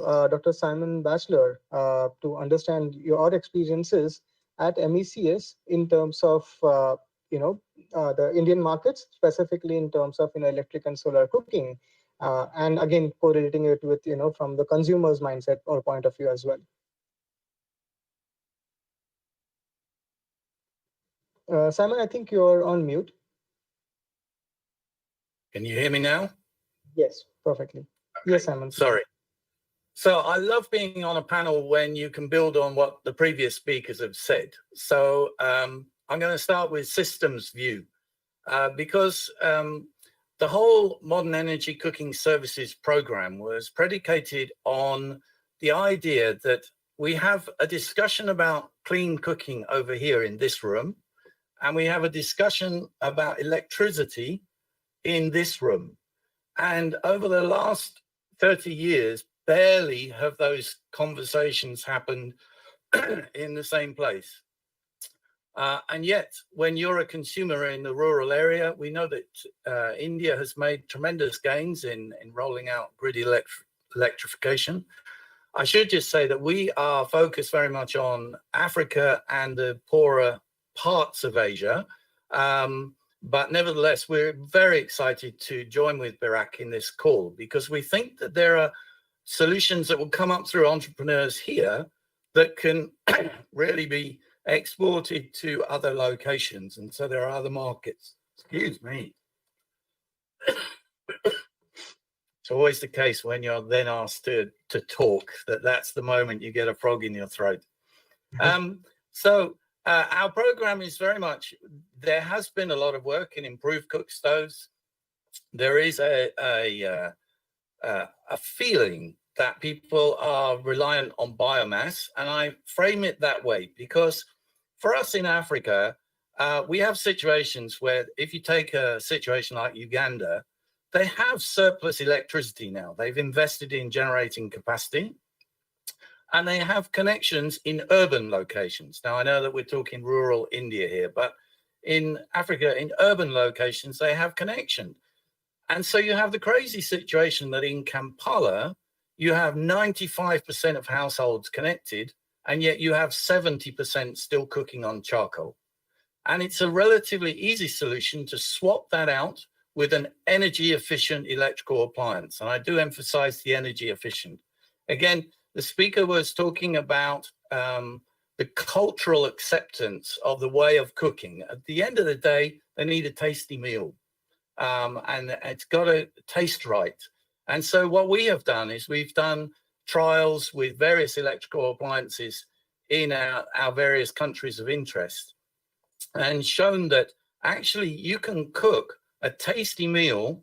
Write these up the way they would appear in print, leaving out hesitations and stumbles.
Dr. Simon Batchelor to understand your experiences at MECS in terms of the Indian markets, specifically in terms of electric and solar cooking, and again correlating it with from the consumer's mindset or point of view as well. Simon, I think you're on mute. Can you hear me now? Yes, perfectly. Okay. Yes, Simon. Sorry. So I love being on a panel when you can build on what the previous speakers have said. So I'm going to start with systems view because the whole Modern Energy Cooking Services program was predicated on the idea that we have a discussion about clean cooking over here in this room, and we have a discussion about electricity in this room. And over the last 30 years, barely have those conversations happened in the same place. And yet, when you're a consumer in the rural area, we know that India has made tremendous gains in rolling out grid electrification. I should just say that we are focused very much on Africa and the poorer parts of Asia. But nevertheless, we're very excited to join with Birak in this call because we think that there are solutions that will come up through entrepreneurs here that can really be exported to other locations. And so there are other markets. Excuse me. It's always the case when you're then asked to talk that's the moment you get a frog in your throat. Our program is very much, there has been a lot of work in improved cook stoves. There is a feeling that people are reliant on biomass, and I frame it that way because for us in Africa, we have situations where if you take a situation like Uganda, they have surplus electricity now. They've invested in generating capacity, and they have connections in urban locations. Now, I know that we're talking rural India here, but in Africa, in urban locations, they have connection. And so you have the crazy situation that in Kampala, you have 95% of households connected, and yet you have 70% still cooking on charcoal. And it's a relatively easy solution to swap that out with an energy efficient electrical appliance. And I do emphasize the energy efficient. Again, the speaker was talking about the cultural acceptance of the way of cooking. At the end of the day, they need a tasty meal, and it's got to taste right. And so what we have done is we've done trials with various electrical appliances in our various countries of interest and shown that actually you can cook a tasty meal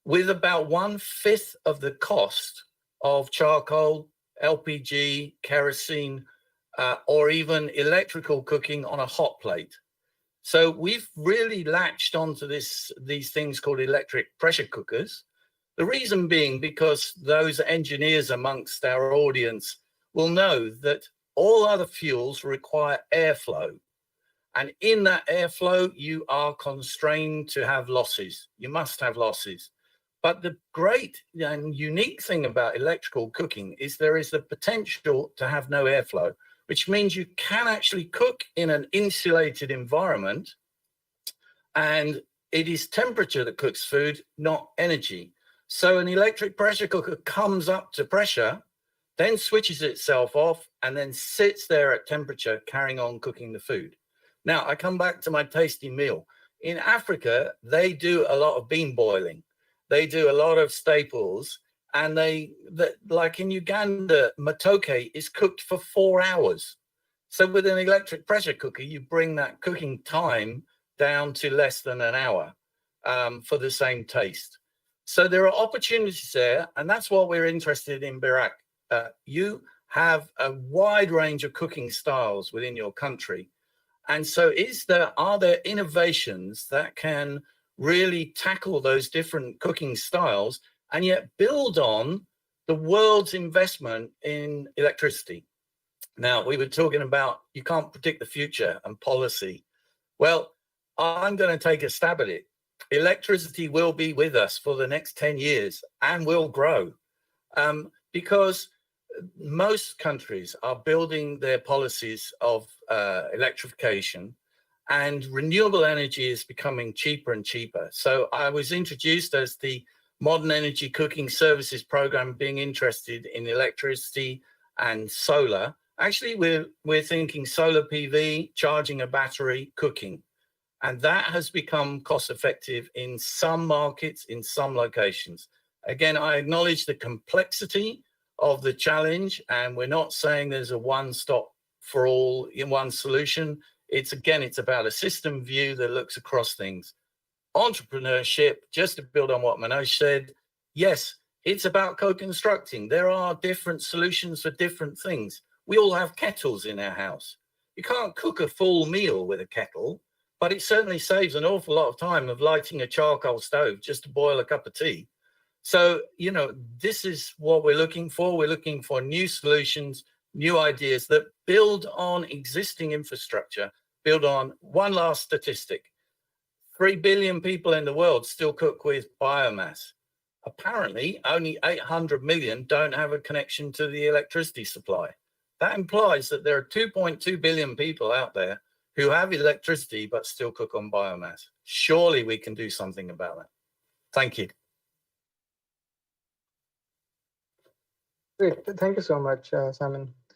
with about 1/5 of the cost of charcoal, LPG, kerosene, or even electrical cooking on a hot plate. So we've really latched onto these things called electric pressure cookers. The reason being because those engineers amongst our audience will know that all other fuels require airflow. And in that airflow, you are constrained to have losses. You must have losses. But the great and unique thing about electrical cooking is there is the potential to have no airflow, which means you can actually cook in an insulated environment, and it is temperature that cooks food, not energy. So an electric pressure cooker comes up to pressure, then switches itself off, and then sits there at temperature, carrying on cooking the food. Now, I come back to my tasty meal. In Africa, they do a lot of bean boiling. They do a lot of staples, and like in Uganda, matoke is cooked for 4 hours. So with an electric pressure cooker, you bring that cooking time down to less than an hour for the same taste. So there are opportunities there, and that's what we're interested in, Birak. You have a wide range of cooking styles within your country. And so are there innovations that can really tackle those different cooking styles and yet build on the world's investment in electricity? Now, we were talking about you can't predict the future and policy. Well, I'm going to take a stab at it. Electricity will be with us for the next 10 years and will grow because most countries are building their policies of electrification, and renewable energy is becoming cheaper and cheaper. So I was introduced as the Modern Energy Cooking Services Program, being interested in electricity and solar. Actually, we're thinking solar PV, charging a battery, cooking. And that has become cost effective in some markets, in some locations. Again, I acknowledge the complexity of the challenge, and we're not saying there's a one stop for all in one solution. It's about a system view that looks across things. Entrepreneurship, just to build on what Manoj said, yes, it's about co-constructing. There are different solutions for different things. We all have kettles in our house. You can't cook a full meal with a kettle, but it certainly saves an awful lot of time of lighting a charcoal stove just to boil a cup of tea. So, this is what we're looking for. We're looking for new solutions, new ideas that build on existing infrastructure, build on one last statistic. 3 billion people in the world still cook with biomass. Apparently, only 800 million don't have a connection to the electricity supply. That implies that there are 2.2 billion people out there who have electricity but still cook on biomass. Surely we can do something about that. Thank you. Great. Thank you so much, Simon.